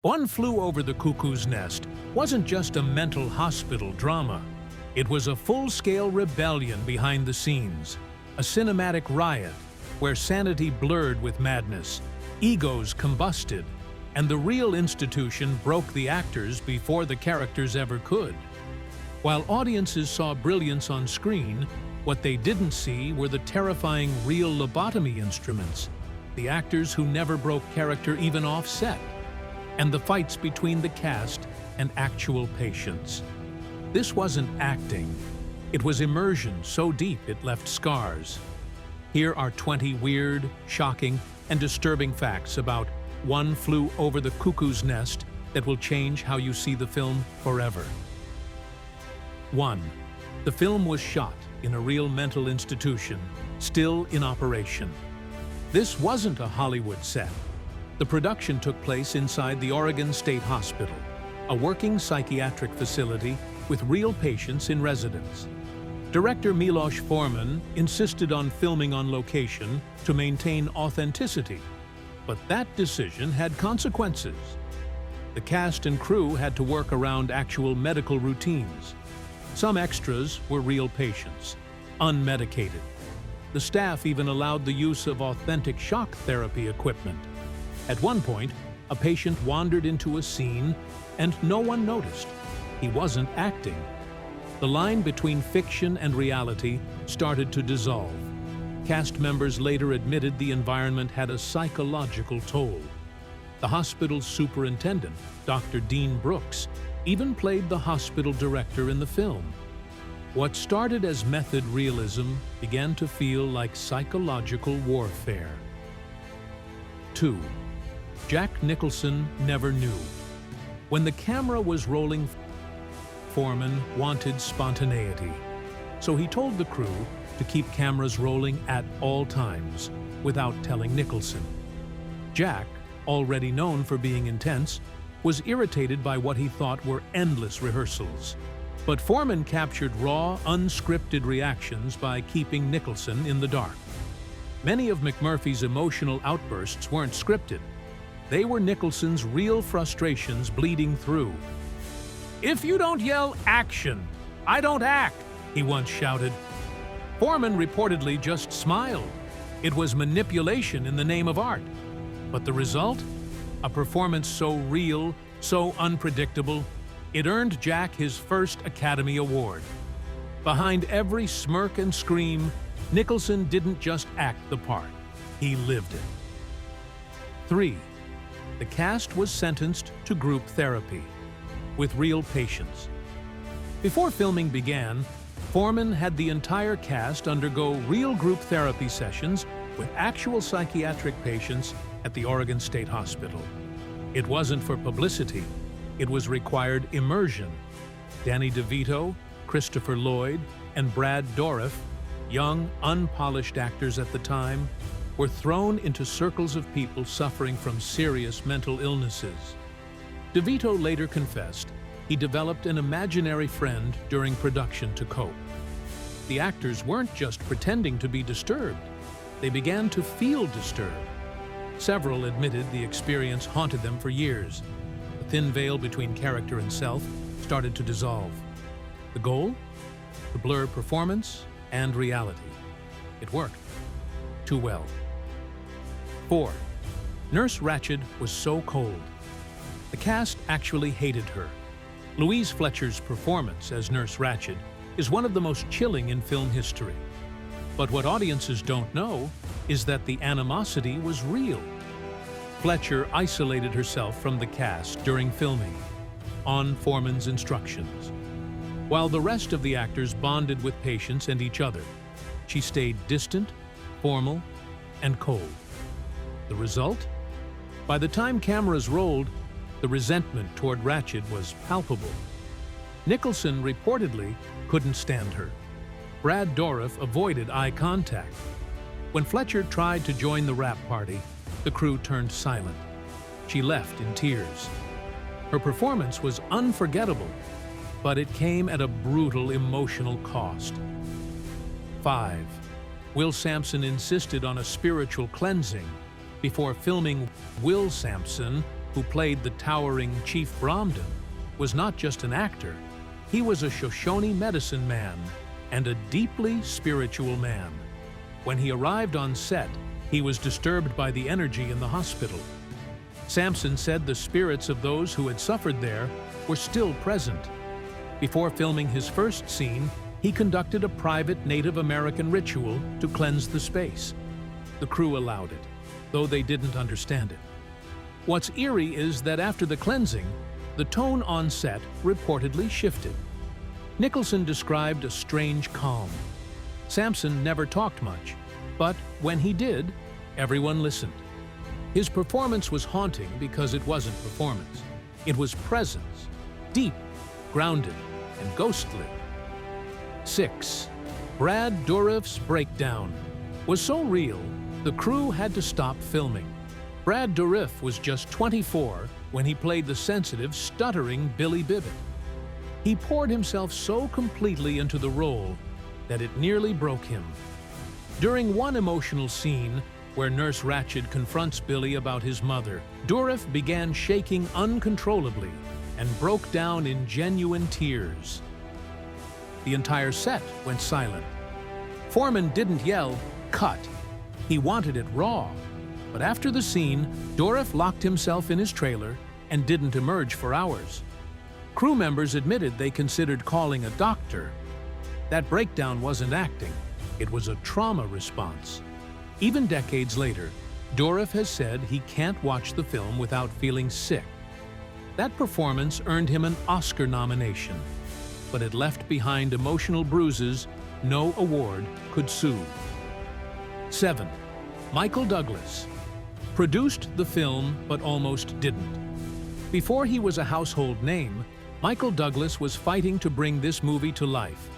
One Flew Over the Cuckoo's Nest wasn't just a mental hospital drama. It was a full-scale rebellion behind the scenes, a cinematic riot where sanity blurred with madness, egos combusted, and the real institution broke the actors before the characters ever could. While audiences saw brilliance on screen, what they didn't see were the terrifying real lobotomy instruments, the actors who never broke character even off set, and the fights between the cast and actual patients. This wasn't acting. It was immersion so deep it left scars. Here are 20 weird, shocking, and disturbing facts about One Flew Over the Cuckoo's Nest that will change how you see the film forever. 1. The film was shot in a real mental institution, still in operation. This wasn't a Hollywood set. The production took place inside the Oregon State Hospital, a working psychiatric facility with real patients in residence. Director Milos Foreman insisted on filming on location to maintain authenticity, but that decision had consequences. The cast and crew had to work around actual medical routines. Some extras were real patients, unmedicated. The staff even allowed the use of authentic shock therapy equipment. At one point, a patient wandered into a scene and no one noticed. He wasn't acting. The line between fiction and reality started to dissolve. Cast members later admitted the environment had a psychological toll. The hospital's superintendent, Dr. Dean Brooks, even played the hospital director in the film. What started as method realism began to feel like psychological warfare. 2. Jack Nicholson never knew. When the camera was rolling, Foreman wanted spontaneity. So he told the crew to keep cameras rolling at all times, without telling Nicholson. Jack, already known for being intense, was irritated by what he thought were endless rehearsals. But Foreman captured raw, unscripted reactions by keeping Nicholson in the dark. Many of McMurphy's emotional outbursts weren't scripted. They were Nicholson's real frustrations bleeding through. "If you don't yell action, I don't act," he once shouted. Foreman reportedly just smiled. It was manipulation in the name of art. But the result? A performance so real, so unpredictable, it earned Jack his first Academy Award. Behind every smirk and scream, Nicholson didn't just act the part, he lived it. 3. The cast was sentenced to group therapy, with real patients. Before filming began, Foreman had the entire cast undergo real group therapy sessions with actual psychiatric patients at the Oregon State Hospital. It wasn't for publicity, it was required immersion. Danny Devito, Christopher Lloyd, and Brad Durifs, young, unpolished actors at the time, were thrown into circles of people suffering from serious mental illnesses. Devito later confessed he developed an imaginary friend during production to cope. The actors weren't just pretending to be disturbed, they began to feel disturbed. Several admitted the experience haunted them for years. The thin veil between character and self started to dissolve. The goal? To blur performance and reality. It worked. Too well. 4. Nurse Ratchet was so cold. The cast actually hated her. Louise Fletcher's performance as Nurse Ratchet is one of the most chilling in film history. But what audiences don't know is that the animosity was real. Fletcher isolated herself from the cast during filming, on Foreman's instructions. While the rest of the actors bonded with patients and each other, she stayed distant, formal, and cold. The result? By the time cameras rolled, the resentment toward Ratchet was palpable. Nicholson reportedly couldn't stand her. Brad Dourif avoided eye contact. When Fletcher tried to join the rap party, the crew turned silent. She left in tears. Her performance was unforgettable, but it came at a brutal emotional cost. 5. Will Samson insisted on a spiritual cleansing. Before filming Will Samson, who played the towering Chief Bromden, was not just an actor. He was a Shoshone medicine man and a deeply spiritual man. When he arrived on set, he was disturbed by the energy in the hospital. Samson said the spirits of those who had suffered there were still present. Before filming his first scene, he conducted a private Native American ritual to cleanse the space. The crew allowed it, though they didn't understand it. What's eerie is that after the cleansing, the tone on set reportedly shifted. Nicholson described a strange calm. Samson never talked much, but when he did, everyone listened. His performance was haunting because it wasn't performance. It was presence, deep, grounded, and ghostly. 6. Brad Durifs' breakdown was so real, the crew had to stop filming. Brad Dourif was just 24 when he played the sensitive, stuttering Billy Bibbit. He poured himself so completely into the role that it nearly broke him. During one emotional scene, where Nurse Ratchet confronts Billy about his mother, Durif began shaking uncontrollably and broke down in genuine tears. The entire set went silent. Foreman didn't yell, "Cut." He wanted it raw. But after the scene, Durif locked himself in his trailer and didn't emerge for hours. Crew members admitted they considered calling a doctor. That breakdown wasn't acting, it was a trauma response. Even decades later, Durif has said he can't watch the film without feeling sick. That performance earned him an Oscar nomination, but it left behind emotional bruises no award could soothe. 7. Michael Douglas produced the film but almost didn't. Before he was a household name, Michael Douglas was fighting to bring this movie to life.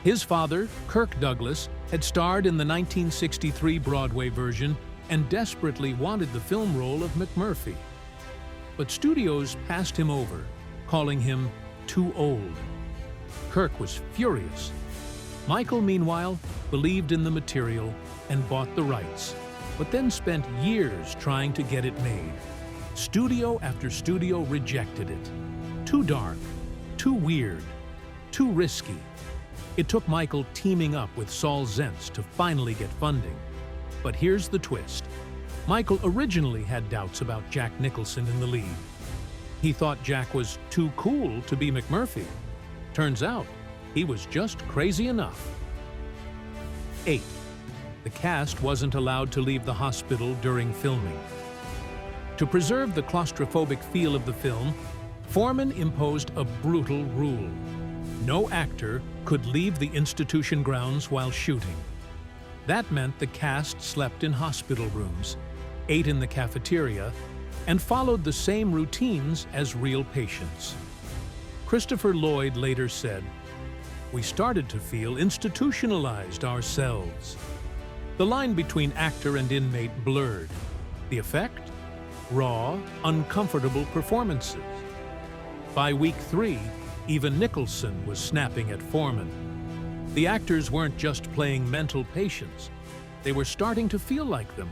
His father, Kirk Douglas, had starred in the 1963 Broadway version and desperately wanted the film role of McMurphy. But studios passed him over, calling him too old. Kirk was furious. Michael, meanwhile, believed in the material and bought the rights, but then spent years trying to get it made. Studio after studio rejected it. Too dark, too weird, too risky. It took Michael teaming up with Saul Zaentz to finally get funding. But here's the twist. Michael originally had doubts about Jack Nicholson in the lead. He thought Jack was too cool to be McMurphy. Turns out, he was just crazy enough. 8. The cast wasn't allowed to leave the hospital during filming. To preserve the claustrophobic feel of the film, Foreman imposed a brutal rule. No actor could leave the institution grounds while shooting. That meant the cast slept in hospital rooms, ate in the cafeteria, and followed the same routines as real patients. Christopher Lloyd later said, "We started to feel institutionalized ourselves." The line between actor and inmate blurred. The effect? Raw, uncomfortable performances. By week 3, even Nicholson was snapping at Foreman. The actors weren't just playing mental patients. They were starting to feel like them.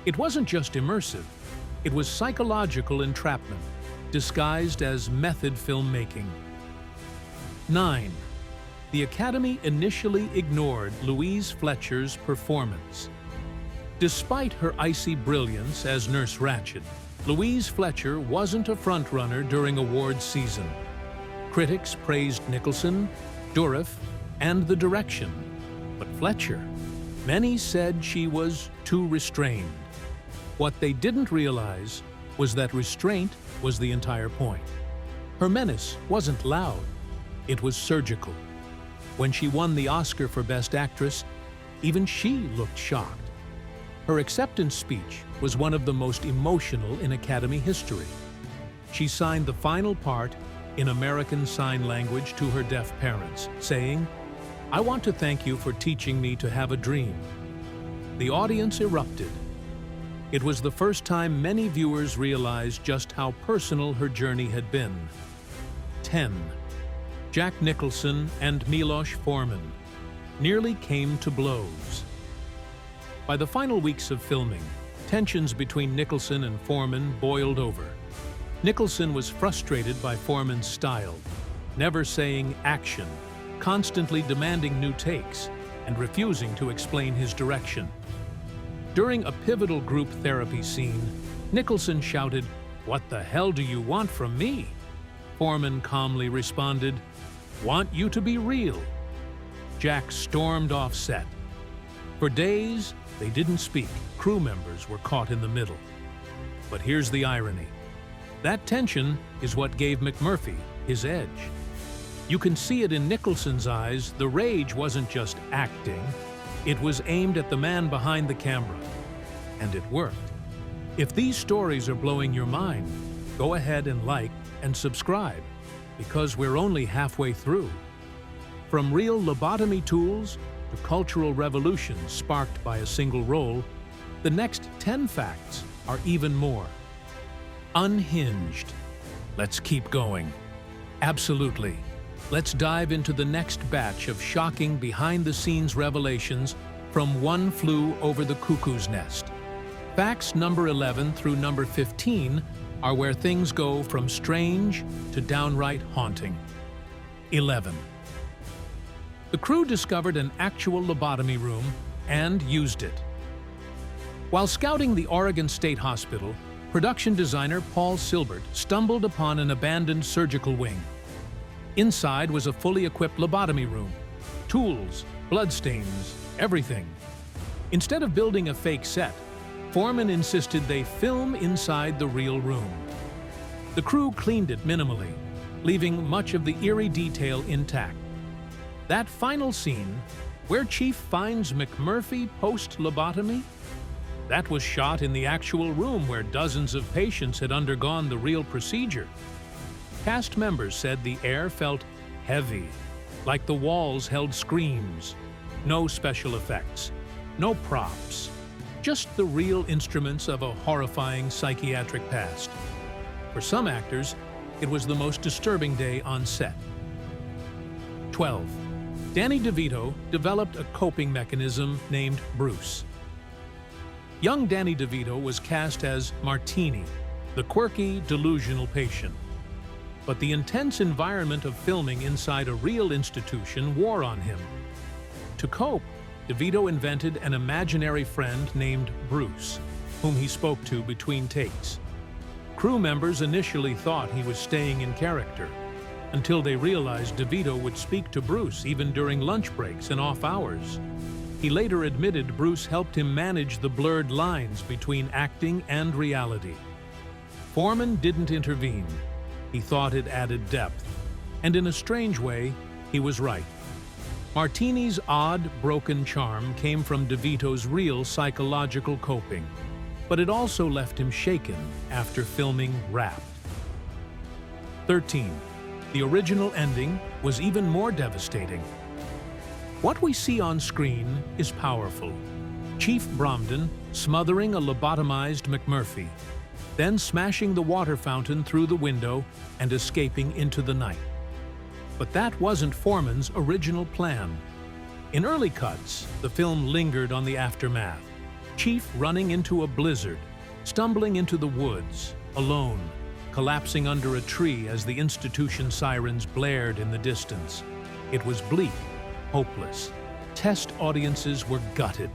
It wasn't just immersive. It was psychological entrapment, disguised as method filmmaking. 9. The Academy initially ignored Louise Fletcher's performance. Despite her icy brilliance as Nurse Ratchet, Louise Fletcher wasn't a frontrunner during awards season. Critics praised Nicholson, Durif, and the direction. But Fletcher, many said she was too restrained. What they didn't realize was that restraint was the entire point. Her menace wasn't loud, it was surgical. When she won the Oscar for Best Actress, even she looked shocked. Her acceptance speech was one of the most emotional in Academy history. She signed the final part in American Sign Language to her deaf parents, saying, "I want to thank you for teaching me to have a dream." The audience erupted. It was the first time many viewers realized just how personal her journey had been. 10. Jack Nicholson and Milos Foreman nearly came to blows. By the final weeks of filming, tensions between Nicholson and Foreman boiled over. Nicholson was frustrated by Foreman's style, never saying action, constantly demanding new takes, and refusing to explain his direction. During a pivotal group therapy scene, Nicholson shouted, "What the hell do you want from me?" Foreman calmly responded, "Want you to be real." Jack stormed off set. For days, they didn't speak. Crew members were caught in the middle. But here's the irony. That tension is what gave McMurphy his edge. You can see it in Nicholson's eyes. The rage wasn't just acting. It was aimed at the man behind the camera. And it worked. If these stories are blowing your mind, go ahead and like and subscribe, because we're only halfway through. From real lobotomy tools to cultural revolutions sparked by a single role, the next 10 facts are even more. Unhinged. Let's keep going. Absolutely. Let's dive into the next batch of shocking behind-the-scenes revelations from One Flew Over the Cuckoo's Nest. Facts number 11 through number 15 are where things go from strange to downright haunting. 11. The crew discovered an actual lobotomy room and used it. While scouting the Oregon State Hospital, production designer Paul Silbert stumbled upon an abandoned surgical wing. Inside was a fully equipped lobotomy room. Tools, bloodstains, everything. Instead of building a fake set, Foreman insisted they film inside the real room. The crew cleaned it minimally, leaving much of the eerie detail intact. That final scene, where Chief finds McMurphy post-lobotomy, that was shot in the actual room where dozens of patients had undergone the real procedure. Cast members said the air felt heavy, like the walls held screams. No special effects, no props, just the real instruments of a horrifying psychiatric past. For some actors, it was the most disturbing day on set. 12. Danny Devito developed a coping mechanism named Bruce. Young Danny Devito was cast as Martini, the quirky, delusional patient. But the intense environment of filming inside a real institution wore on him. To cope, DeVito invented an imaginary friend named Bruce, whom he spoke to between takes. Crew members initially thought he was staying in character, until they realized DeVito would speak to Bruce even during lunch breaks and off hours. He later admitted Bruce helped him manage the blurred lines between acting and reality. Foreman didn't intervene. He thought it added depth, and in a strange way, he was right. Martini's odd, broken charm came from DeVito's real psychological coping, but it also left him shaken after filming Wrapped. 13. The original ending was even more devastating. What we see on screen is powerful. Chief Bromden smothering a lobotomized McMurphy, then smashing the water fountain through the window and escaping into the night. But that wasn't Foreman's original plan. In early cuts, the film lingered on the aftermath. Chief running into a blizzard, stumbling into the woods, alone, collapsing under a tree as the institution sirens blared in the distance. It was bleak, hopeless. Test audiences were gutted.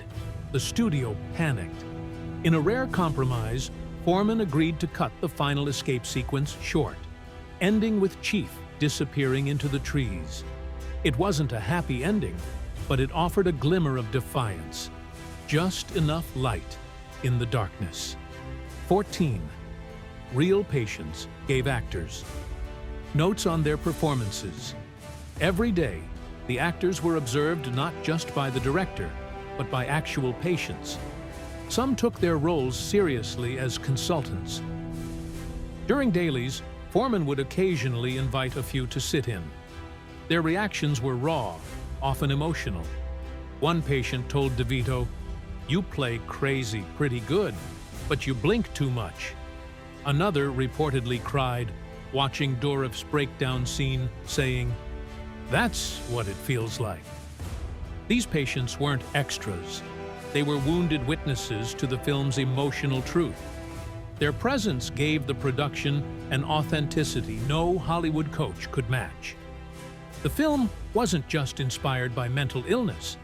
The studio panicked. In a rare compromise, Foreman agreed to cut the final escape sequence short, ending with Chief disappearing into the trees. It wasn't a happy ending, but it offered a glimmer of defiance. Just enough light in the darkness. 14. Real patients gave actors notes on their performances. Every day, the actors were observed not just by the director, but by actual patients. Some took their roles seriously as consultants. During dailies, Foreman would occasionally invite a few to sit in. Their reactions were raw, often emotional. One patient told DeVito, "You play crazy pretty good, but you blink too much." Another reportedly cried, watching Durifs' breakdown scene, saying, "That's what it feels like." These patients weren't extras. They were wounded witnesses to the film's emotional truth. Their presence gave the production an authenticity no Hollywood coach could match. The film wasn't just inspired by mental illness.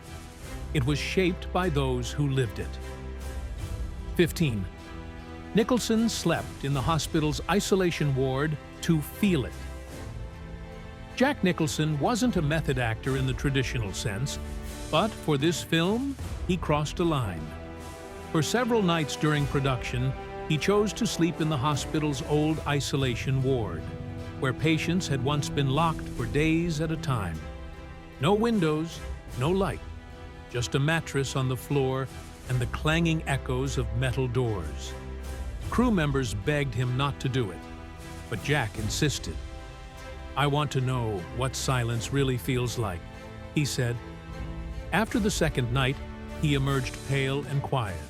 It was shaped by those who lived it. 15. Nicholson slept in the hospital's isolation ward to feel it. Jack Nicholson wasn't a method actor in the traditional sense, but for this film, he crossed a line. For several nights during production, he chose to sleep in the hospital's old isolation ward, where patients had once been locked for days at a time. No windows, no light, just a mattress on the floor and the clanging echoes of metal doors. Crew members begged him not to do it, but Jack insisted. "I want to know what silence really feels like," he said. After the second night, he emerged pale and quiet.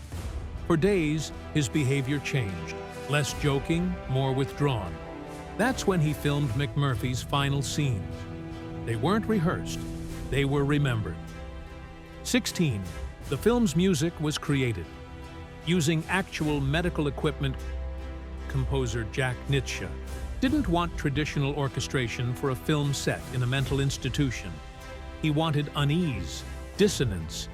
For days, his behavior changed, less joking, more withdrawn. That's when he filmed McMurphy's final scenes. They weren't rehearsed, they were remembered. 16. The film's music was created. Using actual medical equipment, composer Jack Nicholson didn't want traditional orchestration for a film set in a mental institution. He wanted unease, dissonance.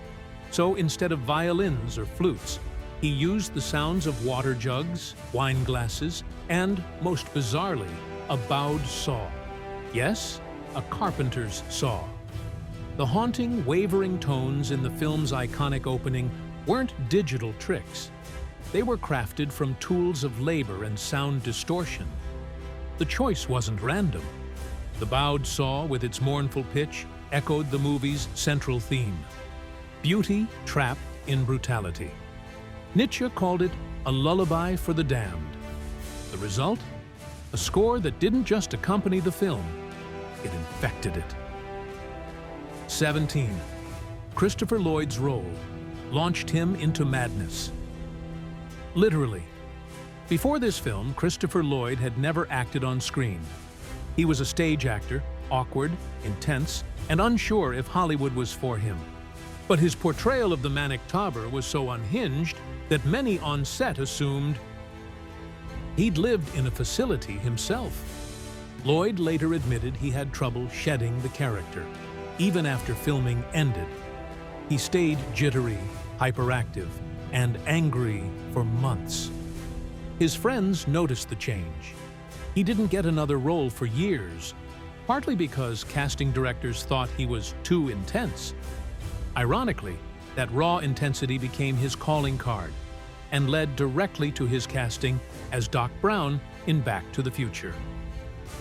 So instead of violins or flutes, he used the sounds of water jugs, wine glasses, and, most bizarrely, a bowed saw. Yes, a carpenter's saw. The haunting, wavering tones in the film's iconic opening weren't digital tricks. They were crafted from tools of labor and sound distortion. The choice wasn't random. The bowed saw, with its mournful pitch, echoed the movie's central theme: beauty trapped in brutality. Nietzsche called it a lullaby for the damned. The result? A score that didn't just accompany the film, it infected it. 17. Christopher Lloyd's role launched him into madness. Literally. Before this film, Christopher Lloyd had never acted on screen. He was a stage actor, awkward, intense, and unsure if Hollywood was for him. But his portrayal of the manic tobber was so unhinged that many on set assumed he'd lived in a facility himself. Lloyd later admitted he had trouble shedding the character, even after filming ended. He stayed jittery, hyperactive, and angry for months. His friends noticed the change. He didn't get another role for years, partly because casting directors thought he was too intense. Ironically, that raw intensity became his calling card and led directly to his casting as Doc Brown in Back to the Future.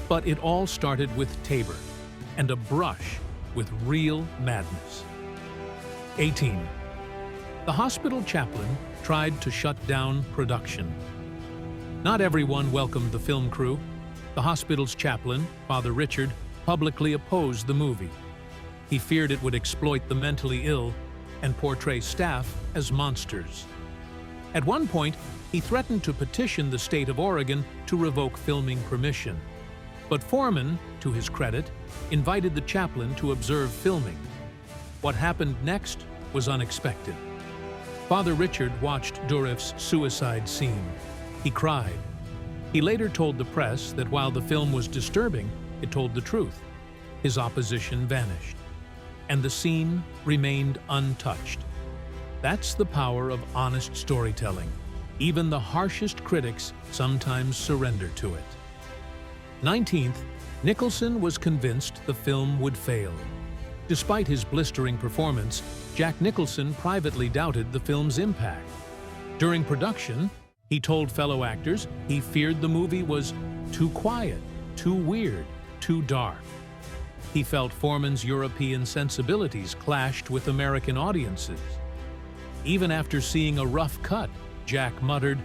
But it all started with Tabor and a brush with real madness. 18. The hospital chaplain tried to shut down production. Not everyone welcomed the film crew. The hospital's chaplain, Father Richard, publicly opposed the movie. He feared it would exploit the mentally ill and portray staff as monsters. At one point, he threatened to petition the state of Oregon to revoke filming permission. But Foreman, to his credit, invited the chaplain to observe filming. What happened next was unexpected. Father Richard watched Durifs' suicide scene. He cried. He later told the press that while the film was disturbing, it told the truth. His opposition vanished, and the scene remained untouched. That's the power of honest storytelling. Even the harshest critics sometimes surrender to it. 19th, Nicholson was convinced the film would fail. Despite his blistering performance, Jack Nicholson privately doubted the film's impact. During production, he told fellow actors he feared the movie was too quiet, too weird, too dark. He felt Foreman's European sensibilities clashed with American audiences. Even after seeing a rough cut, Jack muttered,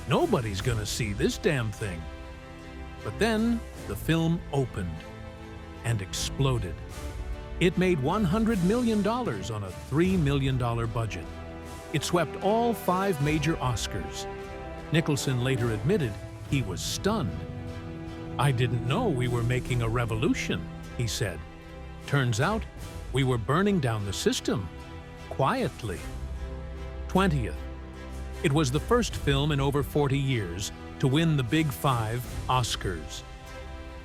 "Nobody's gonna see this damn thing." But then the film opened and exploded. It made $100 million on a $3 million budget. It swept all 5 major Oscars. Nicholson later admitted he was stunned. "I didn't know we were making a revolution," he said. "Turns out we were burning down the system, quietly." 20th. It was the first film in over 40 years to win the Big Five Oscars.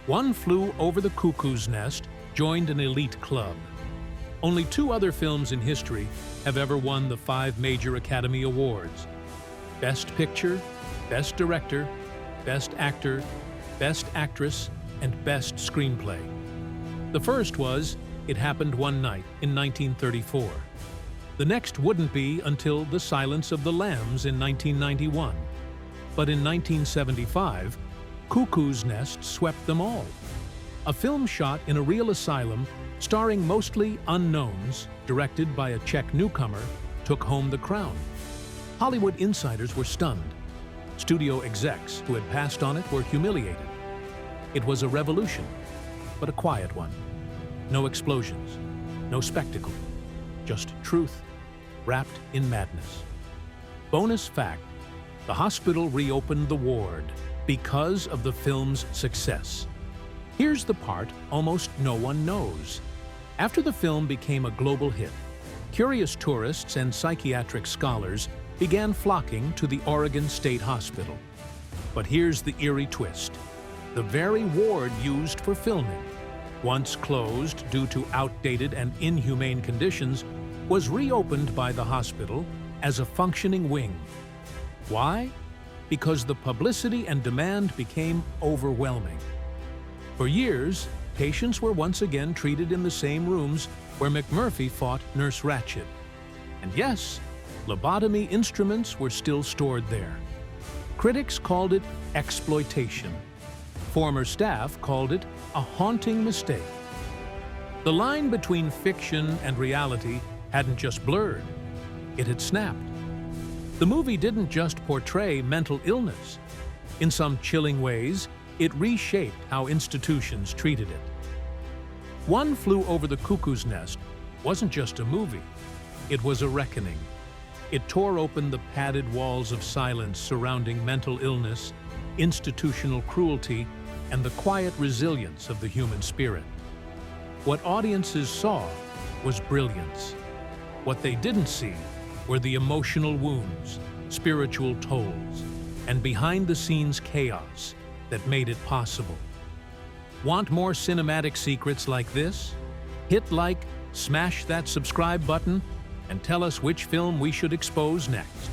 One Flew Over the Cuckoo's Nest joined an elite club. Only 2 other films in history have ever won the 5 major Academy Awards: Best Picture, Best Director, Best Actor, Best Actress, and Best Screenplay. The first was It Happened One Night in 1934. The next wouldn't be until The Silence of the Lambs in 1991. But in 1975, Cuckoo's Nest swept them all. A film shot in a real asylum, starring mostly unknowns, directed by a Czech newcomer, took home the crown. Hollywood insiders were stunned. Studio execs who had passed on it were humiliated. It was a revolution, but a quiet one. No explosions, no spectacle, just truth wrapped in madness. Bonus fact: the hospital reopened the ward because of the film's success. Here's the part almost no one knows. After the film became a global hit, curious tourists and psychiatric scholars began flocking to the Oregon State Hospital. But here's the eerie twist. The very ward used for filming, once closed due to outdated and inhumane conditions, was reopened by the hospital as a functioning wing. Why? Because the publicity and demand became overwhelming. For years, patients were once again treated in the same rooms where McMurphy fought Nurse Ratchet. And yes, lobotomy instruments were still stored there. Critics called it exploitation. Former staff called it a haunting mistake. The line between fiction and reality hadn't just blurred, it had snapped. The movie didn't just portray mental illness. In some chilling ways, it reshaped how institutions treated it. One Flew Over the Cuckoo's Nest wasn't just a movie, it was a reckoning. It tore open the padded walls of silence surrounding mental illness, institutional cruelty, and the quiet resilience of the human spirit. What audiences saw was brilliance. What they didn't see were the emotional wounds, spiritual tolls, and behind-the-scenes chaos that made it possible. Want more cinematic secrets like this? Hit like, smash that subscribe button, and tell us which film we should expose next.